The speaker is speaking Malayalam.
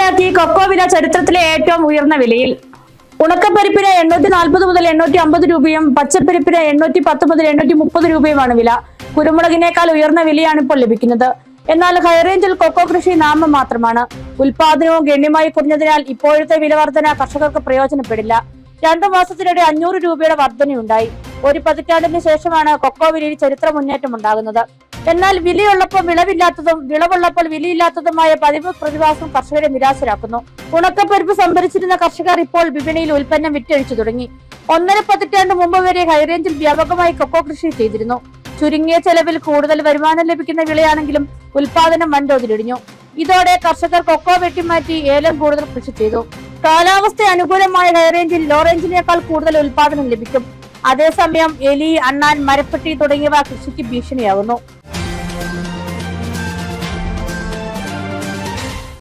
ഭീഷണിയാക്കി കൊക്കോ വില ചരിത്രത്തിലെ ഏറ്റവും ഉയർന്ന വിലയിൽ. ഉണക്കപ്പരിപ്പിന് 840 മുതൽ 850 രൂപയും പച്ചപ്പരിപ്പിന് 810 മുതൽ 830 രൂപയുമാണ് വില. കുരുമുളകിനേക്കാൾ ഉയർന്ന വിലയാണ് ഇപ്പോൾ ലഭിക്കുന്നത്. എന്നാൽ ഹൈറേഞ്ചിൽ കൊക്കോ കൃഷി നാമം മാത്രമാണ്. ഉൽപാദനവും ഗണ്യമായി കുറഞ്ഞതിനാൽ ഇപ്പോഴത്തെ വില വർധന കർഷകർക്ക് പ്രയോജനപ്പെടില്ല. 2 മാസത്തിനിടെ 500 രൂപയുടെ വർധനയുണ്ടായി. ഒരു പതിറ്റാണ്ടിന് ശേഷമാണ് കൊക്കോ വിലയിൽ ചരിത്ര മുന്നേറ്റം ഉണ്ടാകുന്നത്. എന്നാൽ വിലയുള്ളപ്പോൾ വിളവില്ലാത്തതും വിളവുള്ളപ്പോൾ വിലയില്ലാത്തതുമായ പതിവ് പ്രതിഭാസം കർഷകരെ നിരാശരാക്കുന്നു. ഉണക്കപ്പരിപ്പ് സംഭരിച്ചിരുന്ന കർഷകർ ഇപ്പോൾ വിപണിയിൽ ഉൽപ്പന്നം വിറ്റഴിച്ചു തുടങ്ങി. 1.5 പതിറ്റാണ്ട് മുമ്പ് വരെ ഹൈറേഞ്ചിൽ വ്യാപകമായി കൊക്കോ കൃഷി ചെയ്തിരുന്നു. ചുരുങ്ങിയ ചെലവിൽ കൂടുതൽ വരുമാനം ലഭിക്കുന്ന വിളയാണെങ്കിലും ഉൽപാദനം വൻതോതിലിടിഞ്ഞു. ഇതോടെ കർഷകർ കൊക്കോ വെട്ടിമാറ്റി ഏലം കൂടുതൽ കൃഷി ചെയ്തു. കാലാവസ്ഥ അനുകൂലമായ ഹൈറേഞ്ചിൽ ലോ റേഞ്ചിനേക്കാൾ കൂടുതൽ ഉൽപാദനം ലഭിക്കും. അതേസമയം എലി, അണ്ണാൻ, മരപ്പെട്ടി തുടങ്ങിയവ കൃഷിക്ക് ഭീഷണിയാകുന്നു.